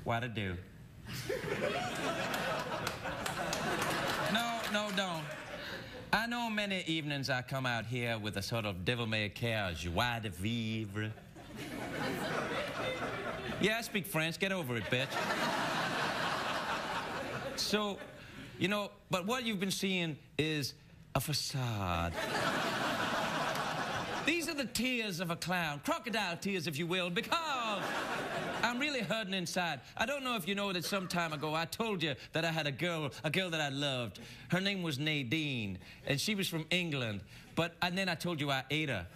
What to do? No, don't. I know many evenings I come out here with a sort of devil-may-care joie de vivre. Yeah, I speak French. Get over it, bitch. So, you know, but what you've been seeing is a facade. These are the tears of a clown, crocodile tears, if you will, because I'm really hurting inside. I don't know if you know that some time ago I told you that I had a girl that I loved. Her name was Nadine, and she was from England. And then I told you I ate her.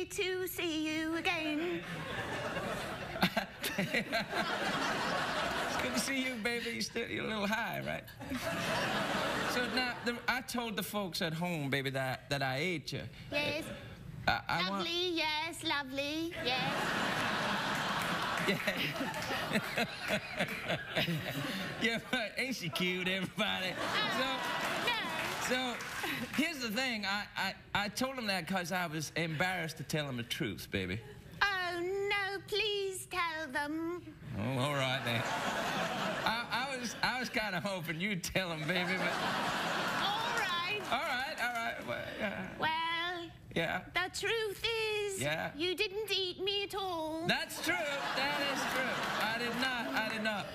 To see you again. It's good to see you, baby. You're a little high, right? So now, I told the folks at home, baby, that I ate you. Yes. Lovely, yes, lovely, yes. Yeah. Yeah, but ain't she cute, everybody? So, here's the thing. I told him that because I was embarrassed to tell him the truth, baby. Oh, no, please tell them. Oh, all right, then. I was kind of hoping you'd tell him, baby, but... All right. All right. Well, yeah. The truth is... Yeah. You didn't eat me at all. That's true. That is true. I did not.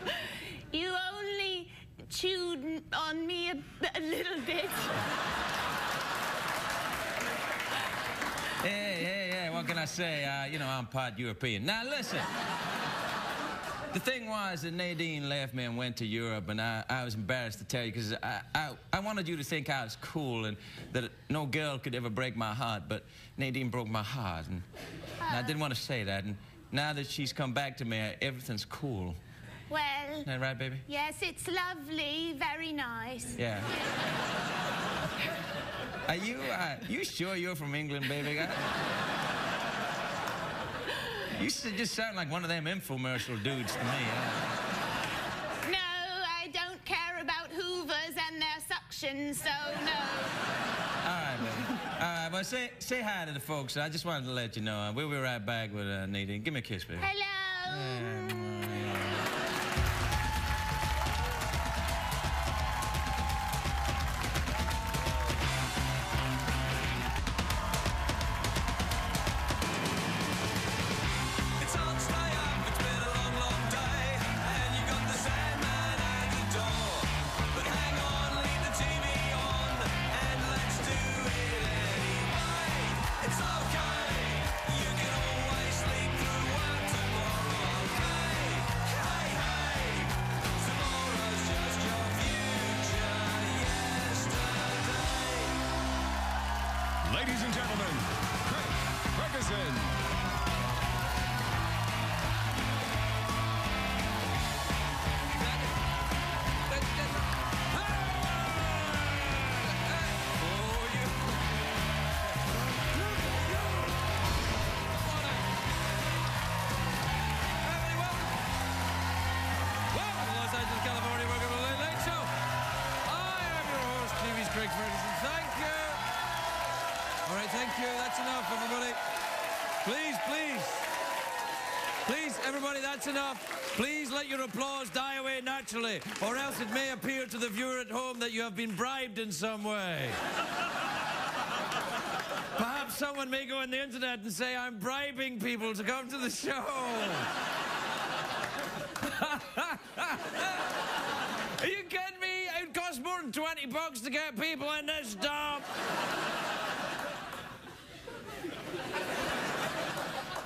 You only... chewed on me a little bit. Hey, what can I say? You know, I'm part European. Now, listen. The thing was that Nadine left me and went to Europe, and I was embarrassed to tell you because I wanted you to think I was cool and that no girl could ever break my heart, but Nadine broke my heart, and I didn't want to say that, and now that she's come back to me, everything's cool. Well... Isn't that right, baby? Yes, it's lovely, very nice. Yeah. Are you sure you're from England, baby? You just sound like one of them infomercial dudes to me. No, I don't care about Hoovers and their suction, so no. All right, baby. All right, well, say hi to the folks. I just wanted to let you know. We'll be right back with Nadine. Give me a kiss, baby. Hello. Ladies and gentlemen, Ferguson. Thank you. That's enough, everybody. Please, everybody, that's enough. Please let your applause die away naturally, or else it may appear to the viewer at home that you have been bribed in some way. Perhaps someone may go on the internet and say, I'm bribing people to come to the show. Are you kidding me? It costs more than $20 to get people in this dump.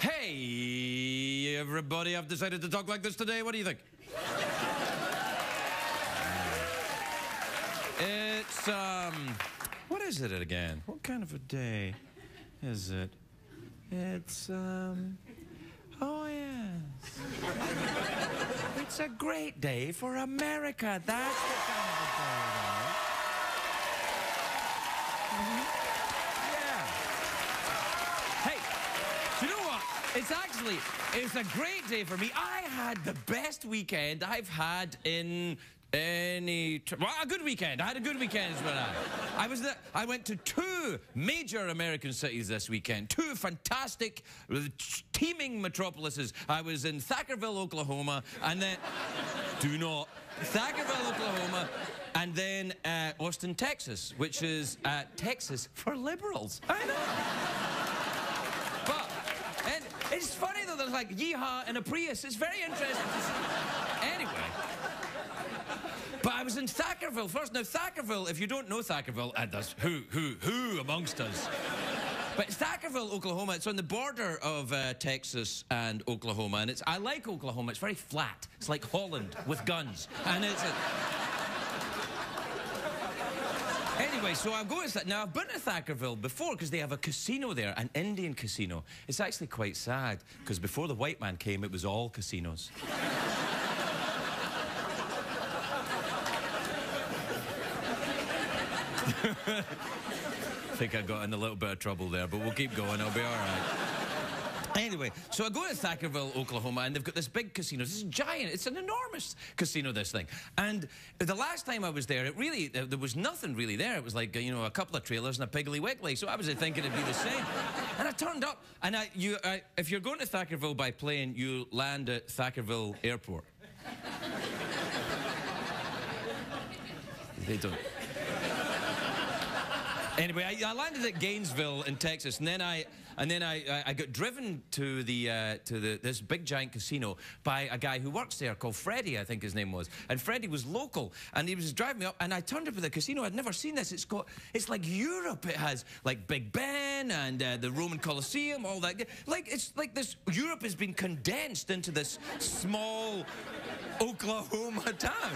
Hey, everybody, I've decided to talk like this today. What do you think? It's, what is it again? What kind of a day is it? It's, oh, yes. It's a great day for America. That's the kind of a day, right? Yeah. Actually, it's a great day for me. I had the best weekend I've had in any... Well, a good weekend. I had a good weekend is what I went to 2 major American cities this weekend. 2 fantastic, teeming metropolises. I was in Thackerville, Oklahoma, and then... Thackerville, Oklahoma, and then Austin, Texas, which is Texas for liberals. I know. But, and it's funny though, there's like yeehaw in a Prius. It's very interesting to see. Anyway. But I was in Thackerville first. Now, Thackerville, if you don't know Thackerville, and there's who amongst us? But it's Thackerville, Oklahoma. It's on the border of Texas and Oklahoma. And I like Oklahoma. It's very flat. It's like Holland with guns. And it's Anyway, so I'm going to... Now, I've been to Thackerville before because they have a casino there, an Indian casino. It's actually quite sad because before the white man came, it was all casinos. I think I got in a little bit of trouble there, but we'll keep going. I'll be all right. Anyway, so I go to Thackerville, Oklahoma, and they've got this big casino. This is giant. It's an enormous casino, this thing. And the last time I was there, it really, there was nothing really there. It was like, you know, a couple of trailers and a Piggly Wiggly. So I was thinking it'd be the same. And I turned up, and if you're going to Thackerville by plane, you land at Thackerville Airport. They don't. Anyway, I landed at Gainesville in Texas, and then I got driven to this big giant casino by a guy who works there called Freddie, I think his name was. And Freddie was local, and he was driving me up, and I turned up at the casino. I'd never seen this. It's like Europe. It has like Big Ben and the Roman Colosseum, all that. It's like this. Europe has been condensed into this small Oklahoma town.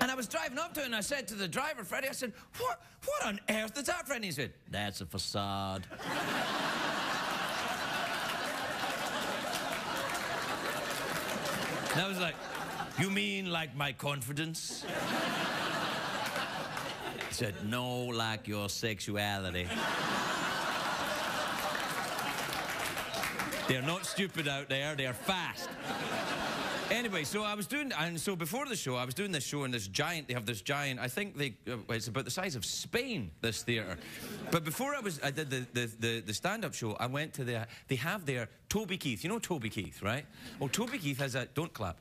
And I was driving up to it, and I said to the driver, Freddie, I said, what on earth is that, Freddie? He said, that's a facade. And I was like, you mean like my confidence? He said, no, like your sexuality. They're not stupid out there, they're fast. Anyway, so I was doing, and so before the show, I was doing this show in this giant, they have this giant, I think it's about the size of Spain, this theatre. But before I did the stand-up show, I went to they have their Toby Keith. You know Toby Keith, right? Well, Toby Keith has a, don't clap.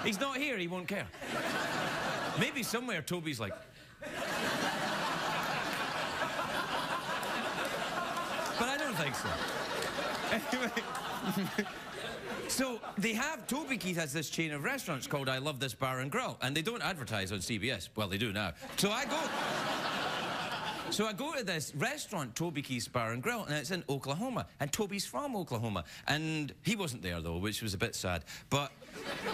He's not here, he won't care. Maybe somewhere Toby's like... But I don't think so. Anyway... So they have, Toby Keith has this chain of restaurants called I Love This Bar and Grill, and they don't advertise on CBS. Well, they do now. So I go to this restaurant, Toby Keith's Bar and Grill, and it's in Oklahoma, and Toby's from Oklahoma. And he wasn't there, though, which was a bit sad. But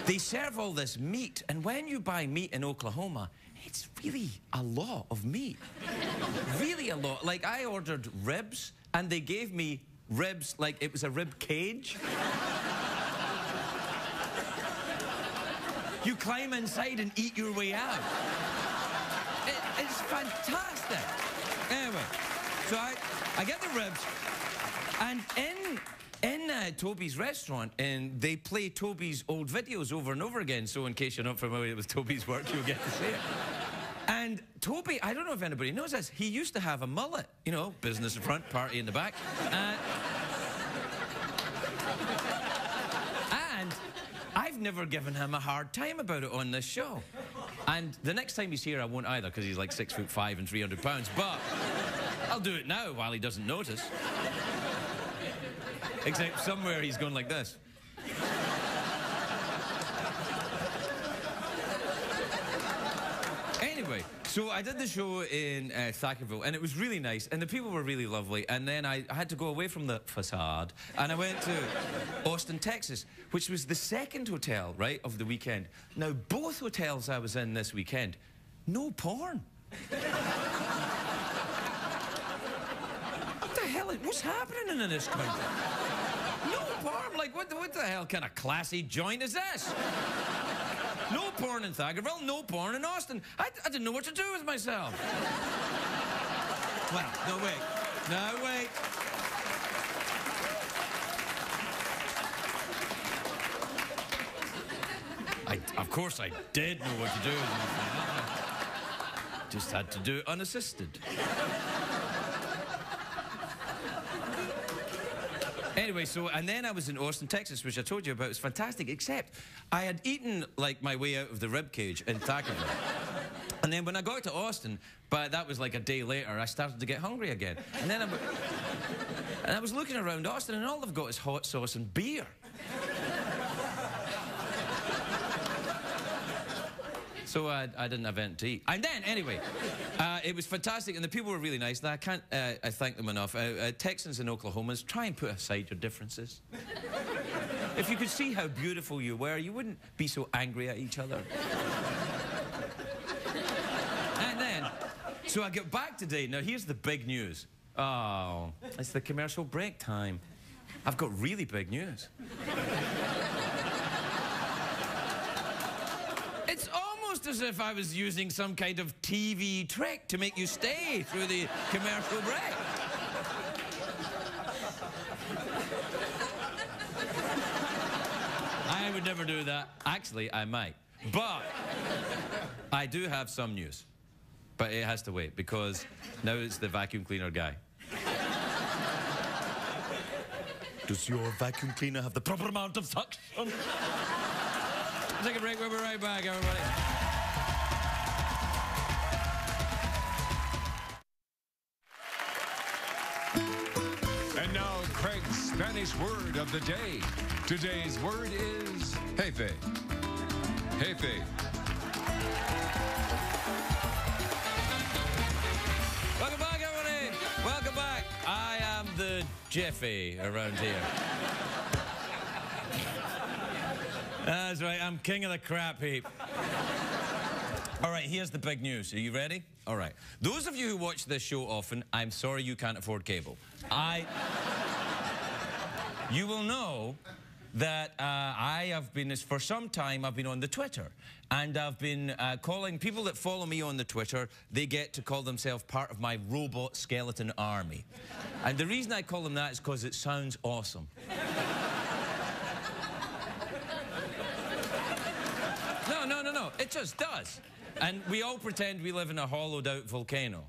they serve all this meat, and when you buy meat in Oklahoma, it's really a lot of meat. Really a lot. Like, I ordered ribs, and they gave me ribs like it was a rib cage. You climb inside and eat your way out. It's fantastic. Anyway, so I get the ribs, and in Toby's restaurant, and they play Toby's old videos over and over again, so in case you're not familiar with Toby's work, you'll get to see it. And Toby, I don't know if anybody knows this, he used to have a mullet, you know, business in front, party in the back. And I've never given him a hard time about it on this show. And the next time he's here, I won't either, because he's like 6'5" and 300 pounds. But I'll do it now while he doesn't notice. Except somewhere he's going like this. Anyway, so I did the show in Thackerville, and it was really nice, and the people were really lovely, and then I had to go away from the facade, and I went to Austin, Texas, which was the second hotel, right, of the weekend. Now, both hotels I was in this weekend, no porn. What the hell, what's happening in this country? No porn, like, what the hell kind of classy joint is this? No porn in Thackerville, no porn in Austin. I didn't know what to do with myself. Well, no, wait. Of course I did know what to do. Just had to do it unassisted. Anyway, and then I was in Austin, Texas, which I told you about. It was fantastic, except I had eaten, like, my way out of the ribcage in Taco Bell. And then when I got to Austin, but that was like a day later, I started to get hungry again. And then I was looking around Austin, and all they've got is hot sauce and beer. So I didn't have anything to eat. And then, anyway, it was fantastic, and the people were really nice, and I can't I thank them enough. Texans and Oklahomans, try and put aside your differences. If you could see how beautiful you were, you wouldn't be so angry at each other. And then, so I get back today. Now, here's the big news. Oh, it's the commercial break time. I've got really big news. It's almost as if I was using some kind of TV trick to make you stay through the commercial break. I would never do that. Actually, I might. But I do have some news. But it has to wait, because now it's the vacuum cleaner guy. Does your vacuum cleaner have the proper amount of suction? Take a break, we'll be right back, everybody. And now, Craig's Spanish word of the day. Today's word is jefe. Jefe. Welcome back, everybody. Welcome back. I am the Jeffy around here. That's right, I'm king of the crap heap. All right, here's the big news. Are you ready? All right. Those of you who watch this show often, I'm sorry you can't afford cable. You will know that I have been, for some time, I've been on the Twitter. And I've been calling people that follow me on the Twitter, they get to call themselves part of my robot skeleton army. And the reason I call them that is because it sounds awesome. No, it just does. And we all pretend we live in a hollowed-out volcano.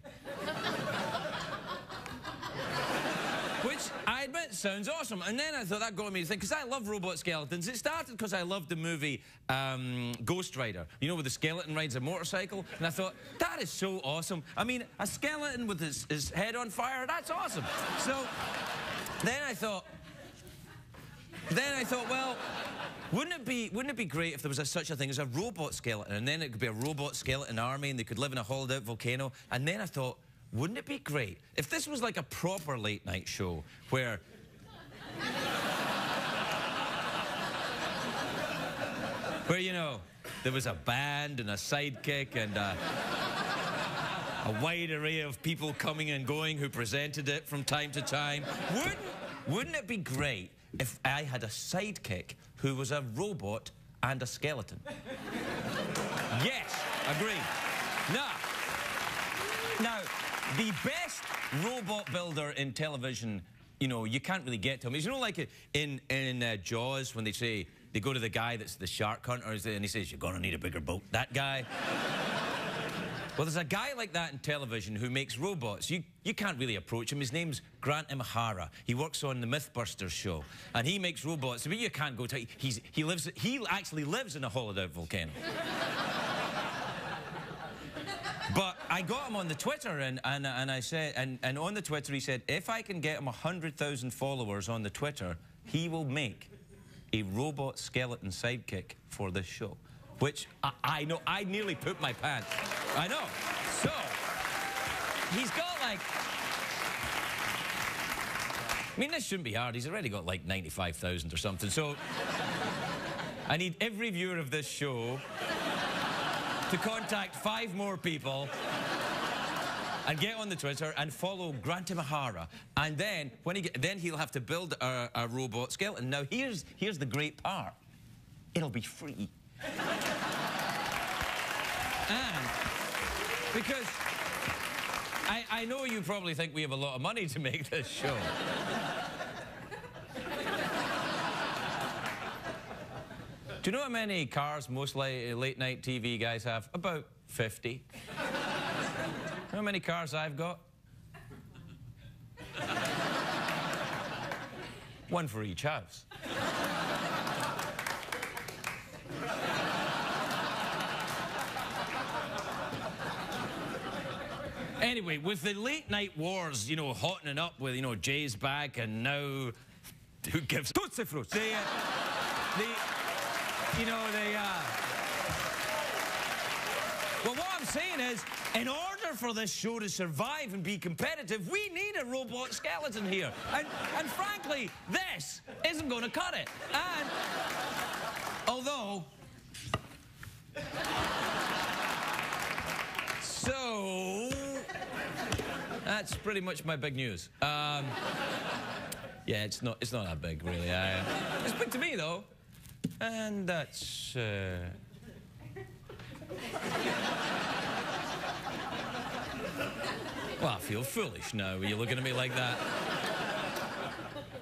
Which, I admit, sounds awesome. And then I thought that got me to think, because I love robot skeletons. It started because I loved the movie Ghost Rider. You know, where the skeleton rides a motorcycle? And I thought, that is so awesome. I mean, a skeleton with his head on fire, that's awesome. So, then I thought, well, wouldn't it be great if there was such a thing as a robot skeleton, and then it could be a robot skeleton army, and they could live in a hollowed-out volcano? And then I thought, wouldn't it be great if this was like a proper late-night show where... where, you know, there was a band and a sidekick and a wide array of people coming and going who presented it from time to time. Wouldn't it be great if I had a sidekick who was a robot and a skeleton? Yes, agreed. Now, the best robot builder in television, you know, you can't really get to him. You know, like in Jaws, when they go to the guy that's the shark hunter, and he says, "You're gonna need a bigger boat." That guy. Well, there's a guy like that in television who makes robots. You can't really approach him. His name's Grant Imahara. He works on the Mythbusters show, and he makes robots. But you can't go to. He actually lives in a hollowed-out volcano. But I got him on the Twitter, and I said, and on the Twitter he said, if I can get him 100,000 followers on the Twitter, he will make a robot skeleton sidekick for this show. Which, I know, I nearly pooped my pants. I know. So, he's got like... I mean, this shouldn't be hard. He's already got like 95,000 or something. So, I need every viewer of this show to contact 5 more people and get on the Twitter and follow Grant Imahara. And then, then he'll have to build a robot skeleton. Now, here's the great part. It'll be free. And because I know you probably think we have a lot of money to make this show. Do you know how many cars most late-night TV guys have? About 50. How many cars I've got? One for each house. Anyway, with the late-night wars, you know, hottening up with, you know, Jay's back and now... Who gives... Tootsie Fruits. Well, what I'm saying is, in order for this show to survive and be competitive, we need a robot skeleton here. And frankly, this isn't going to cut it. And... Although... So... That's pretty much my big news. Yeah, it's not that big, really. It's big to me, though. And that's... Well, I feel foolish now when you're looking at me like that.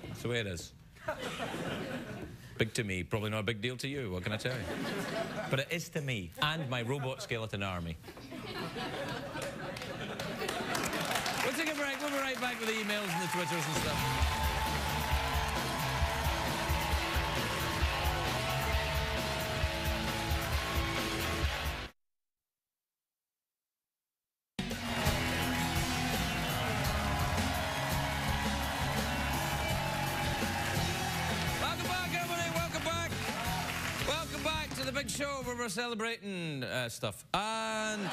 That's the way it is. Big to me, probably not a big deal to you, what can I tell you? But it is to me, and my robot skeleton army. We'll take a break, we'll be right back with the emails and the Twitters and stuff. Show where we're celebrating stuff. And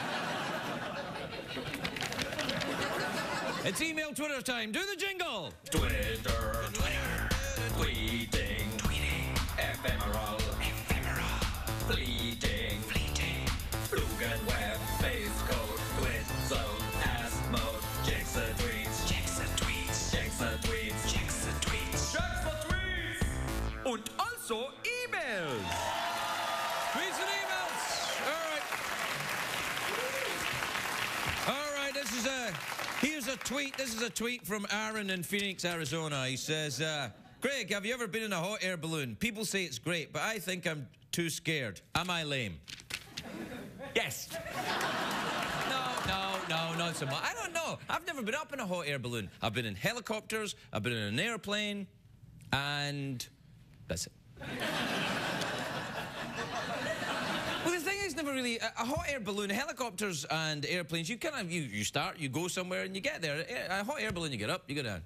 it's email Twitter time. Do the jingle. Twitter. Tweeting. Ephemeral. Fleeting. Flugenweb. Face code. Twit zone. Ask mode. Jigsaw tweets. Und also emails. Tweets and emails. All right, here's a tweet. This is a tweet from Aaron in Phoenix, Arizona. He says, Greg, have you ever been in a hot air balloon? People say it's great, but I think I'm too scared. Am I lame? Yes. No, not so much. I don't know. I've never been up in a hot air balloon. I've been in helicopters, I've been in an airplane, and that's it. Well, the thing is, never really a hot air balloon, helicopters and airplanes. You kind of you start, you go somewhere, and you get there. A hot air balloon, you get up, you go down,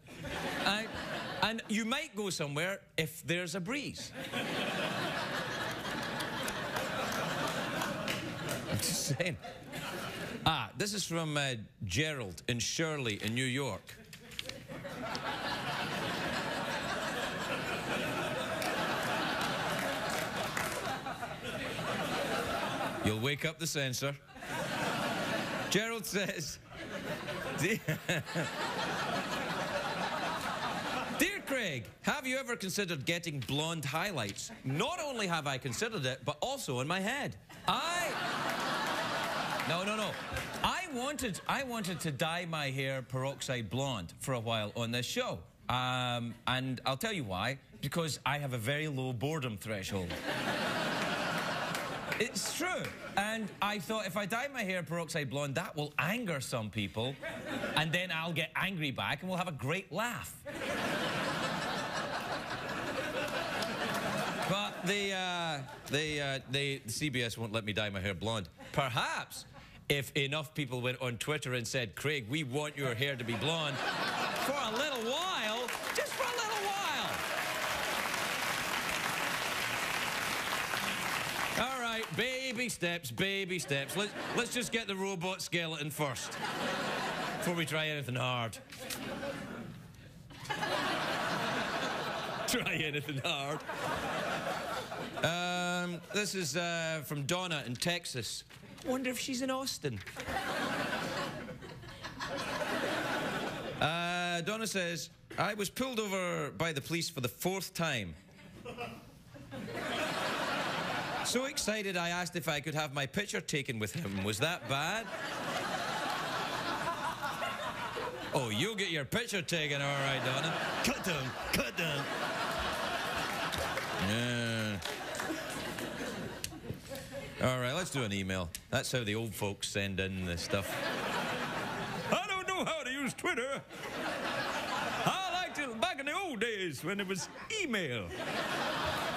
and you might go somewhere if there's a breeze. I'm just saying. This is from Gerald in Shirley in New York. You'll wake up the censor. Gerald says, Dear Craig, have you ever considered getting blonde highlights? Not only have I considered it, but also in my head. No. I wanted to dye my hair peroxide blonde for a while on this show. And I'll tell you why. Because I have a very low boredom threshold. It's true. And I thought if I dye my hair peroxide blonde, that will anger some people. And then I'll get angry back and we'll have a great laugh. But the CBS won't let me dye my hair blonde. Perhaps if enough people went on Twitter and said, Craig, we want your hair to be blonde for a little while, just for a little while. All right, baby steps, baby steps. Let's just get the robot skeleton first before we try anything hard. Try anything hard. This is from Donna in Texas. Wonder if she's in Austin. Donna says, I was pulled over by the police for the 4th time. So excited I asked if I could have my picture taken with him. Was that bad? Oh, you'll get your picture taken, all right, Donna. Cut down, cut down. Yeah. let's do an email. That's how the old folks send in the stuff. I don't know how to use Twitter. I liked it back in the old days when it was email.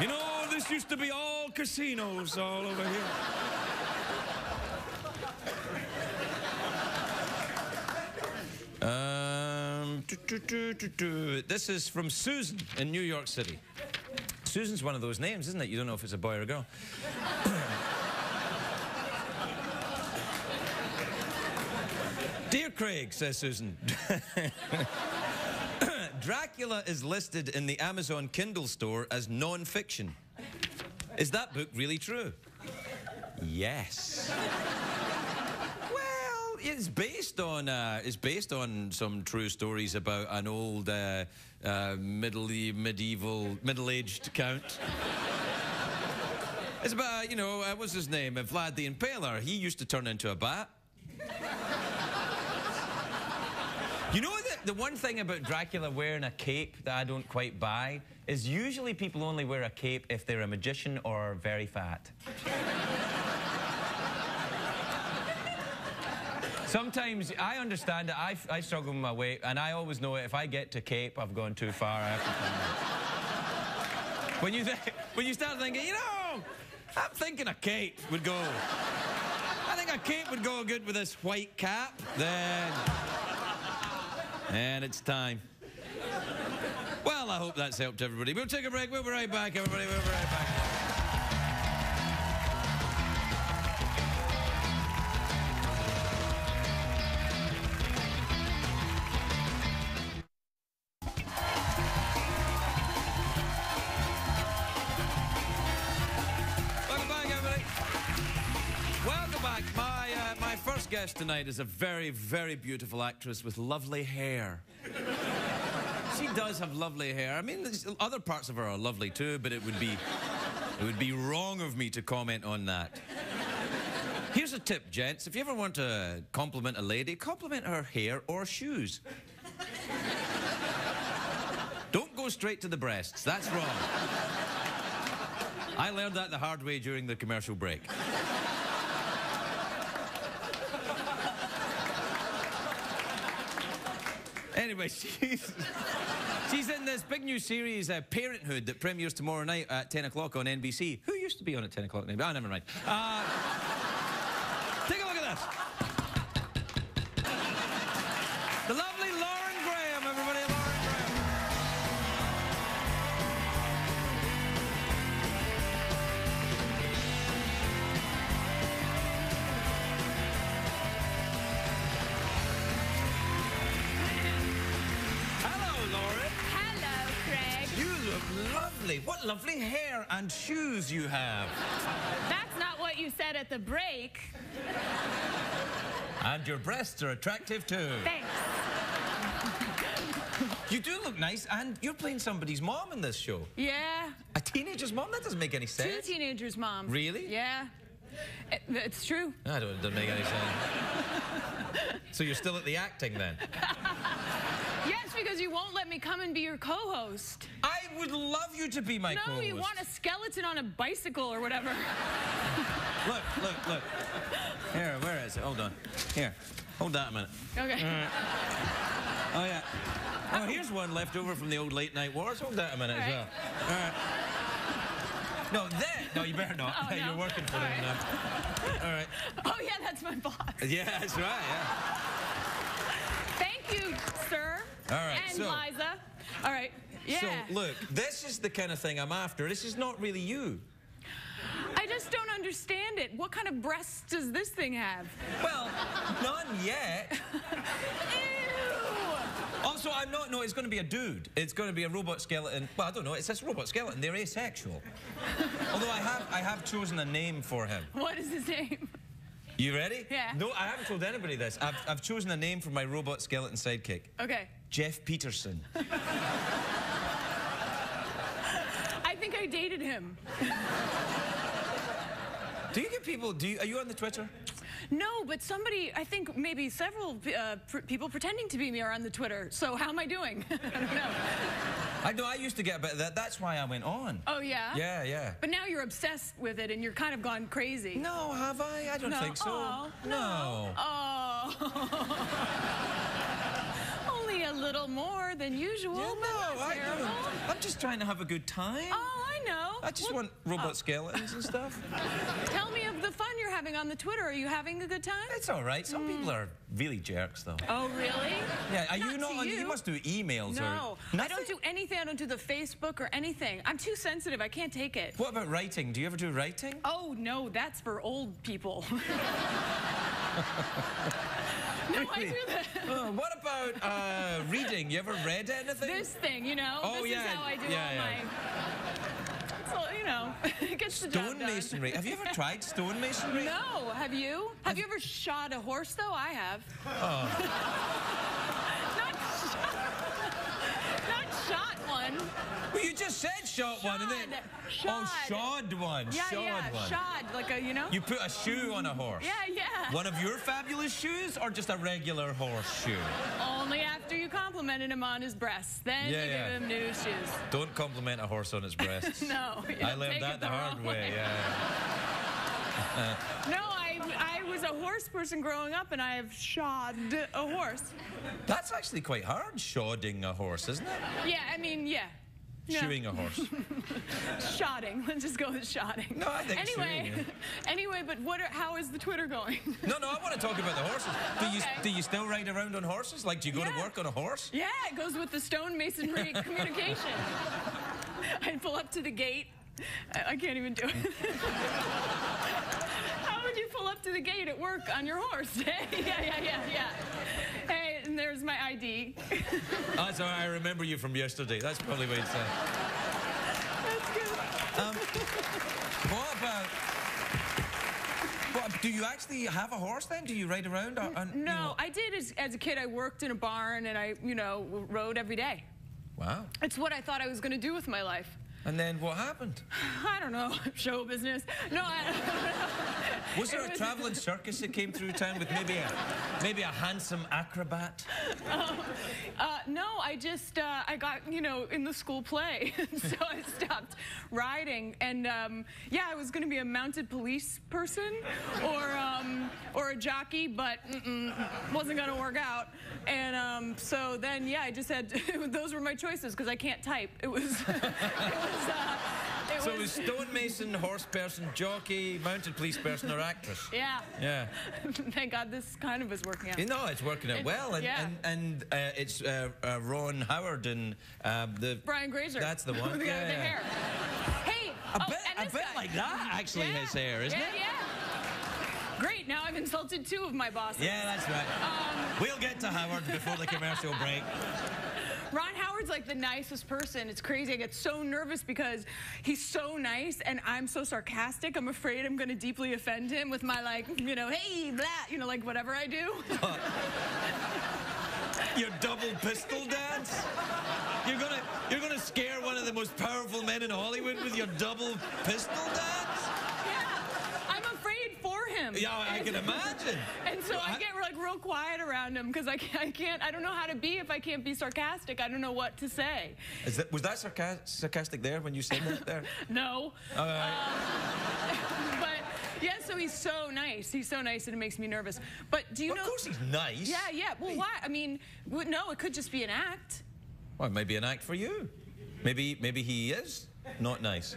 You know, this used to be all casinos all over here. This is from Susan in New York City. Susan's one of those names, isn't it? You don't know if it's a boy or a girl. Dear Craig, says Susan, Dracula is listed in the Amazon Kindle store as non-fiction. Is that book really true? Yes. Well, it's based on some true stories about an old middle-aged count. It's about, you know, what's his name? Vlad the Impaler. He used to turn into a bat. You know that the one thing about Dracula wearing a cape that I don't quite buy is usually people only wear a cape if they're a magician or very fat. Sometimes, I understand that I struggle with my weight, and I always know if I get to cape, I've gone too far. I have to come back. When you start thinking, you know, I'm thinking a cape would go. I think a cape would go good with this white cap. And it's time. Well, I hope that's helped everybody. We'll take a break. We'll be right back, everybody. We'll be right back. Guest tonight is a very, very beautiful actress with lovely hair. She does have lovely hair. I mean, other parts of her are lovely too, but it would be wrong of me to comment on that. Here's a tip, gents. If you ever want to compliment a lady, compliment her hair or shoes. Don't go straight to the breasts. That's wrong. I learned that the hard way during the commercial break. Anyway, she's in this big new series, Parenthood, that premieres tomorrow night at 10 o'clock on NBC. Who used to be on at 10 o'clock? Oh, never mind. Take a look at this. The lovely Lauren Graham, everybody. Lauren Graham. Lovely. What lovely hair and shoes you have. That's not what you said at the break. And your breasts are attractive too. Thanks. You do look nice, and you're playing somebody's mom in this show. Yeah. A teenager's mom? That doesn't make any sense. 2 teenagers' mom. Really? Yeah. It's true. I don't, it doesn't make any sense. So you're still at the acting then? Yes, because you won't let me come and be your co-host. I would love you to be my co-host. No, you want a skeleton on a bicycle or whatever. Look. Here, where is it? Hold on. Here, hold that a minute. Okay. Oh, yeah. Oh, here's one left over from the old late night wars. Hold that a minute as well. All right. No, you better not. Oh, no. You're working for them now. All right. Oh, yeah, that's my boss. Yeah, that's right, yeah. Thank you, sir. All right, and Liza. All right, yeah. So, look, this is the kind of thing I'm after. This is not really you. I just don't understand it. What kind of breasts does this thing have? Well, none yet. Ew! Also, no, it's going to be a dude. It's going to be a robot skeleton. Well, I don't know, it says robot skeleton. They're asexual. Although I have chosen a name for him. What is his name? You ready? Yeah. No, I haven't told anybody this. I've chosen a name for my robot skeleton sidekick. Okay. Jeff Peterson. I think I dated him. Do you get people, are you on the Twitter? No, but somebody, I think maybe several people pretending to be me are on the Twitter. So how am I doing? I don't know. I know, I used to get a bit of that. That's why I went on. Oh, yeah? Yeah, yeah. But now you're obsessed with it and you're kind of gone crazy. No, have I? I don't think so. Oh, no. Oh. Only a little more than usual, Yeah, but no, not terrible. I'm just trying to have a good time. Oh, I know. I just want robot skeletons and stuff. Tell me of the fun you're having on the Twitter. Are you having a good time? It's all right. Some people are really jerks, though. Oh, really? Yeah, are you Not not to on? you. You must do emails No, or I don't do anything. I don't do the Facebook or anything. I'm too sensitive. I can't take it. What about writing? Do you ever do writing? Oh, no, that's for old people. No, I do that. What about reading? You ever read anything? This thing, you know? Oh, this yeah. is how I do Yeah, all yeah. my... So, you know, it gets the job done. Stonemasonry. Have you ever tried stonemasonry? No, have you? Have you ever shot a horse, though? I have. Oh. Not shot one. Well, you just said shot one, and then... Shod. Oh, shod one. Yeah, shod yeah, one. shod, like a, you know? You put a shoe on a horse. Yeah, yeah. One of your fabulous shoes, or just a regular horse shoe? Only after you complimented him on his breasts. Then Yeah, you yeah. give him new shoes. Don't compliment a horse on its breasts. No. you I don't learned take that it the hard wrong way, yeah. No, I was a horse person growing up, and I have shod a horse. That's actually quite hard, shodding a horse, isn't it? Yeah, I mean, yeah. No. Shoeing a horse. Shotting. Let's just go with shotting. No, I think anyway, shoeing, anyway, but how is the Twitter going? No, I want to talk about the horses. Okay. Do you still ride around on horses? Like, do you go to Yeah. work on a horse? Yeah, it goes with the stonemasonry communication. I'd pull up to the gate. I can't even do it. How would you pull up to the gate at work on your horse? Yeah. Hey, and there's my ID. Oh, sorry, I remember you from yesterday. That's probably what it's saying. That's good. What about... What, do you actually have a horse then? Do you ride around? No, I did as a kid. I worked in a barn and I, rode every day. Wow. It's what I thought I was going to do with my life. And then what happened? I don't know. Show business. No, I don't know. Was there a traveling circus that came through town with maybe a handsome acrobat? No, I just, I got, in the school play. So I stopped riding. And, yeah, I was going to be a mounted police person or a jockey, but wasn't going to work out. And so then, yeah, I just had, those were my choices because I can't type. It was It was stonemason, horse person, jockey, mounted police person, or actress. Yeah. Yeah. Thank God this kind of is working out. It's working out well. And it's Ron Howard and the... Brian Grazer. That's the one. The guy with the hair. Hey. A bit like that, actually, his hair, isn't it? Yeah. Great, now I've insulted two of my bosses. Yeah, that's right. We'll get to Howard before the commercial break. Ron Howard's like the nicest person. It's crazy. I get so nervous because he's so nice and I'm so sarcastic. I'm afraid I'm going to deeply offend him with my hey, blah, like whatever I do. Your double pistol dance? You're gonna scare one of the most powerful men in Hollywood with your double pistol dance? Yeah, I'm afraid for him. Yeah, I can imagine. And so I get real quiet around him because I don't know how to be if I can't be sarcastic. I don't know what to say. Was that sarcastic there when you said that there? No. All right. But yeah, so he's so nice. He's so nice and it makes me nervous. But do you know? Of course he's nice. Yeah. Well, why? I mean, no, it could just be an act. Well, it may be an act for you. Maybe he is not nice.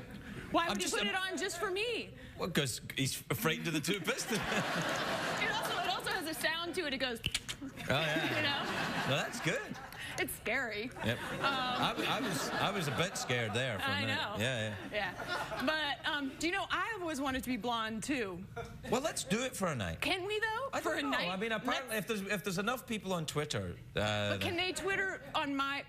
Why would you put it on just for me? Well, because he's frightened of the two pistons. It also has a sound to it. It goes. Oh yeah. No, that's good. It's scary. Yep. I was a bit scared there for a minute. I know. Yeah. But do you know I've always wanted to be blonde too. Well, let's do it for a night. Can we though? I don't know. I mean, apparently, if there's enough people on Twitter. But can they Twitter on my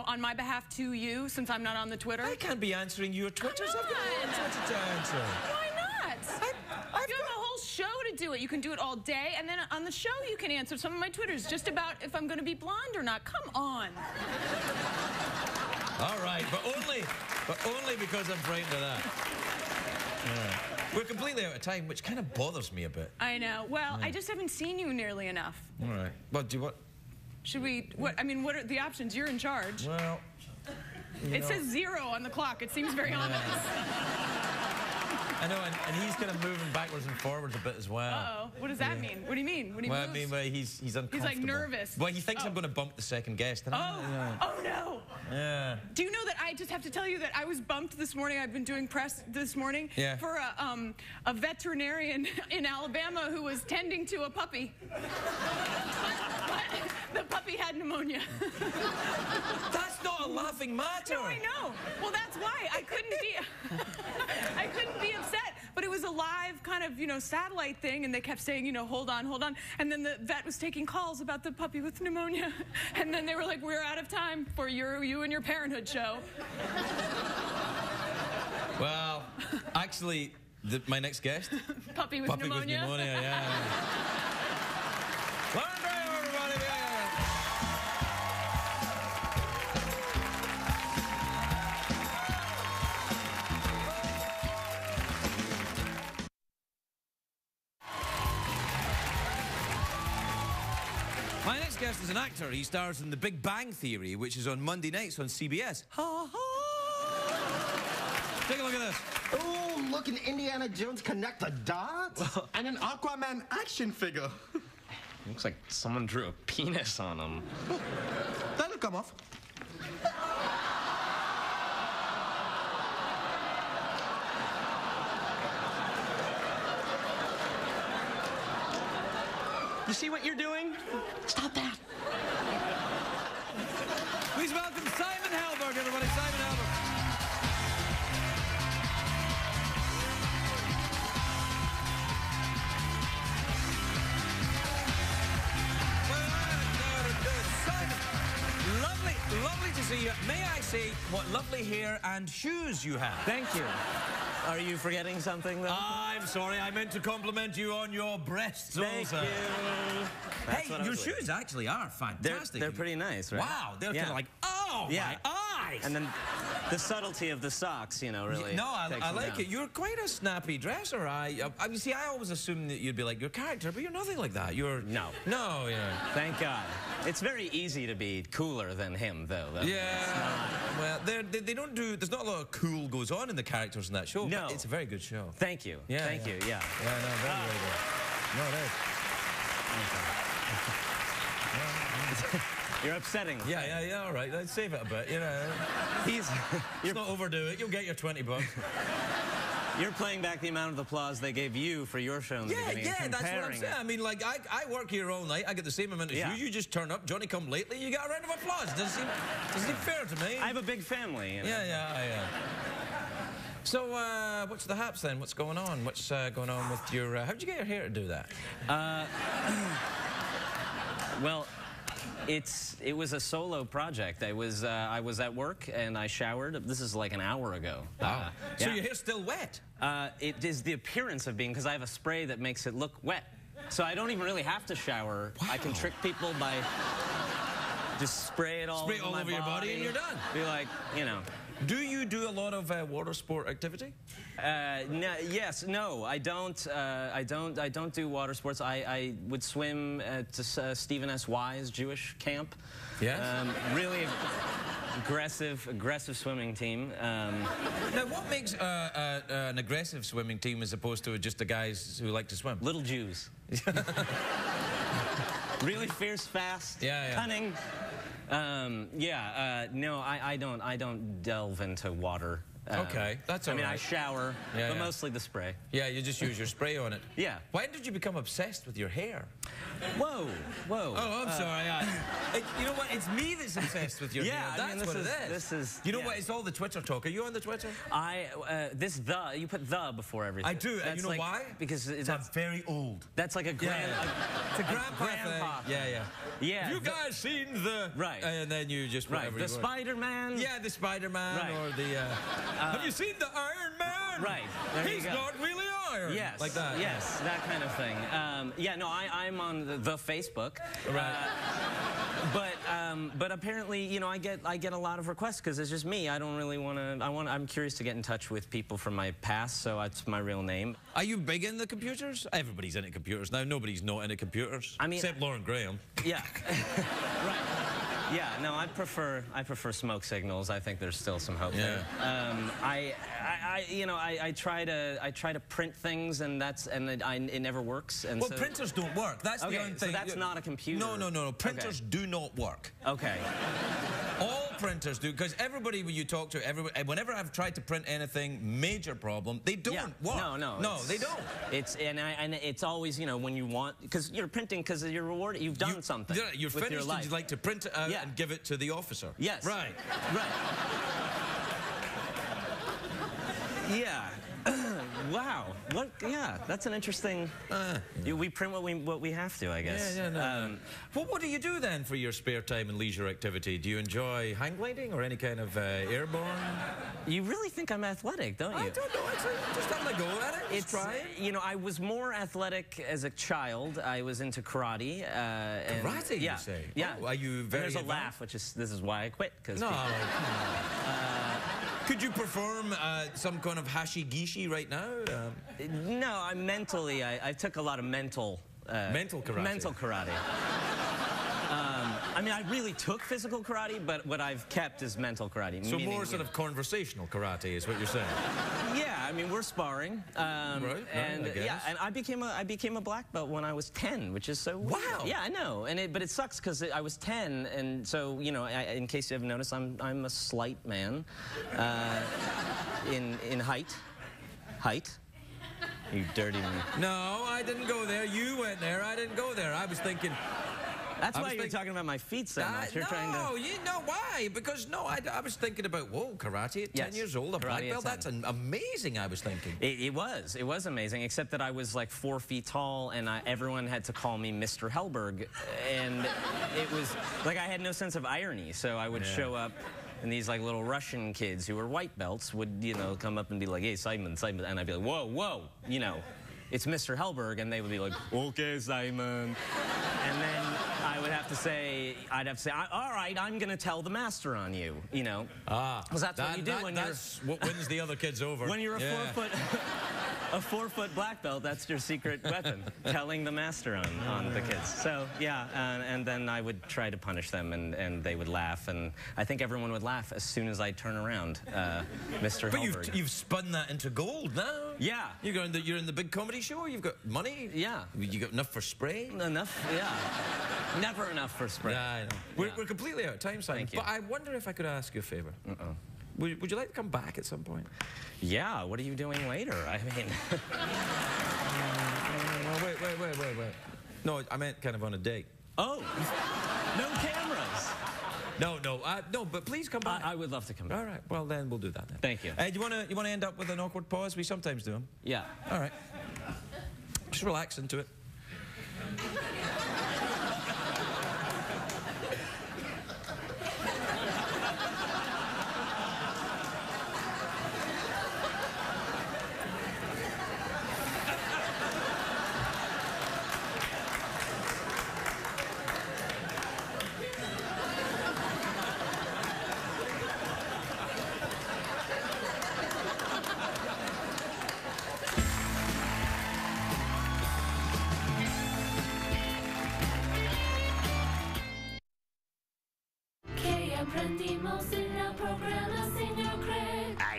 on my behalf to you since I'm not on the Twitter? I can't be answering your Twitters. I've got my own Twitter to answer. Why not? You have a whole show to do it. You can do it all day, and then on the show you can answer some of my Twitters just about if I'm going to be blonde or not. Come on. All right, but only because I'm frightened of that. Yeah. We're completely out of time, which kind of bothers me a bit. I know. Well, I just haven't seen you nearly enough. All right. Well, do you what? Should we? What? I mean, what are the options? You're in charge. Well, It says 0 on the clock. It seems very ominous. I know, and he's kind of moving backwards and forwards a bit as well. Uh-oh. What does that mean? What do you mean? When he Well, moves? I mean, well, he's uncomfortable. He's like nervous. Well, he thinks I'm going to bump the second guest. And Oh no! Yeah. Do you know that I just have to tell you that I was bumped this morning? I've been doing press this morning for a veterinarian in Alabama who was tending to a puppy. But the puppy had pneumonia. That's not a laughing matter. No, I know. Well, that's why I couldn't be upset. But it was a live kind of, satellite thing, and they kept saying, hold on, hold on. And then the vet was taking calls about the puppy with pneumonia. And then they were like, we're out of time for you and your parenthood show. Well, actually, my next guest. Puppy with pneumonia. Puppy with pneumonia, yeah. Lauren Graham, everybody. My next guest is an actor. He stars in The Big Bang Theory, which is on Monday nights on CBS. Ha ha! Take a look at this. Oh, look, an Indiana Jones connect the dots. And an Aquaman action figure. Looks like someone drew a penis on him. That'll come off. You see what you're doing? Stop that. Please welcome Simon Helberg, everybody. Simon Helberg. Lovely to see you. May I say what lovely hair and shoes you have? Thank you. Are you forgetting something, though? I'm sorry. I meant to compliment you on your breasts Thank also. you. That's Hey, what I your was shoes waiting. actually are fantastic. They're pretty nice, right? Wow. They're kind of like, oh, Yeah. my eyes. And then the subtlety of the socks, really. No, I takes them like down. it. You're quite a snappy dresser. I see, I always assumed that you'd be like your character, but you're nothing like that. You're... No. No, yeah. Thank God. It's very easy to be cooler than him, though. Yeah. Well, they don't do... There's not a lot of cool goes on in the characters in that show. No. But it's a very good show. Thank you. Yeah, Thank you, yeah. Yeah, no, very good. No, it is. You're upsetting. Yeah, all right. Let's save it a bit, Let's not overdo it. You'll get your $20. You're playing back the amount of applause they gave you for your show in the beginning. Yeah, and that's what I'm comparing saying. it. I mean, like, I work here all night. I get the same amount as Yeah. you. You just turn up, Johnny come lately, you get a round of applause. Doesn't seem fair to me. I have a big family, Yeah. So, what's the haps then? What's going on? What's going on with your... how'd you get your hair to do that? Well, it was a solo project. I was at work and I showered. This is like an hour ago. Wow. So yeah. your hair's still wet? It is the appearance of being, because I have a spray that makes it look wet. So I don't even really have to shower. Wow. I can trick people by just spray it all over my your body and you're done. Be like, Do you do a lot of water sport activity? No, I don't. I don't do water sports. I would swim at Stephen S. Wise Jewish camp. Yes. Really aggressive swimming team. Now, what makes an aggressive swimming team as opposed to just the guys who like to swim? Little Jews. Really fierce, fast, cunning. No, I don't delve into water. Okay, that's all right. I mean, I shower, but mostly the spray. Yeah, you just use your spray on it. Yeah. When did you become obsessed with your hair? Whoa. Oh, I'm sorry. You know what? It's me that's obsessed with your hair. That's what it is. This is. You know what? It's all the Twitter talk. Are you on the Twitter? You put the before everything. I do, and you know why? Because I'm very old. That's like a grand. It's a grandpa thing. Yeah. Have you guys seen the... Right. And then you just whatever the Spider-Man. Yeah, the Spider-Man Right. or the... have you seen the Iron Man? Right. There He's you go. not really iron. Yes. Like that. Yes, that kind of thing. I'm on the Facebook. Right. But apparently, I get a lot of requests because it's just me. I don't really want to. I'm curious to get in touch with people from my past, so that's my real name. Are you big into computers? Everybody's into computers now. Nobody's not into computers. I mean, except Lauren Graham. Yeah. Right. Yeah, no, I prefer smoke signals. I think there's still some hope there. I try to print things, and it never works. And well, so, printers don't work. That's the only thing. So that's not a computer. No. Printers do not work. Okay. All printers do, because everybody when you talk to, whenever I've tried to print anything, major problem, they don't work. No, they don't. It's always, you know, when you want, because you're printing because you're rewarded. You've done something. Yeah, you're with finished, your life. and you'd like to print it out and give it to the officer. Yes. Right. Yeah. Wow. What? Yeah, that's an interesting. We print what we have to, I guess. Well, what do you do then for your spare time and leisure activity? Do you enjoy hang gliding or any kind of airborne? You really think I'm athletic, don't you? I don't know. Just having a go at it. It's trying. You know, I was more athletic as a child. I was into karate. Karate, you say? Yeah. Oh, are you very? There's a laugh, this is why I quit. No. Could you perform some kind of hashi-gishi right now? No, I took a lot of mental karate. Mental karate. I mean, I really took physical karate, but what I've kept is mental karate. So more sort of conversational karate is what you're saying? Yeah, I mean, we're sparring. Right, and I became a black belt when I was 10, which is so weird. Wow. Yeah, I know. But it sucks because I was 10, and so, you know, in case you haven't noticed, I'm a slight man in height. You dirty man. No, I didn't go there. You went there. I didn't go there. I was thinking. That's why you're talking about my feet so much. You're trying to. No, you know why? Because I was thinking about karate at 10 years old, a black belt. That's amazing. I was thinking. It was amazing, except that I was like 4 feet tall, and everyone had to call me Mr. Helberg, and it was like I had no sense of irony. So I would show up. And these like little Russian kids who were white belts would, you know, come up and be like, "Hey, Simon," and I'd be like, "Whoa," you know, it's Mr. Helberg, and they would be like, "Okay, Simon," and then I'd have to say, "All right, I'm gonna tell the master on you," you know, because that's what you do when that's what wins the other kids over. When you're a 4 foot black belt, that's your secret weapon, telling the master on the kids. So yeah, and then I would try to punish them, and they would laugh, and I think everyone would laugh as soon as I turn around, Mr. Helberg. But you've spun that into gold now. Yeah. You're in the big comedy show. You've got money. Yeah. You got enough for spray. Enough. Yeah. Never enough for spray. Yeah, I know. We're completely out of time, Simon. Thank you. But I wonder if I could ask you a favor. Would you like to come back at some point? Yeah, what are you doing later? I mean... Wait. No, I meant kind of on a date. Oh, no cameras. No, but please come back. I would love to come back. All right, well then we'll do that then. Thank you. Do you want to end up with an awkward pause? We sometimes do them. Yeah. All right. Just relax into it.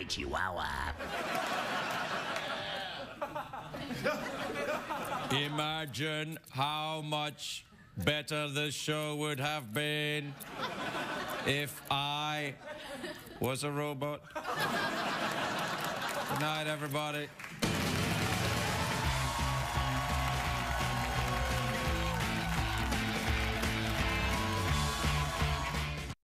Chihuahua. Imagine how much better the show would have been if I was a robot. Good night, everybody.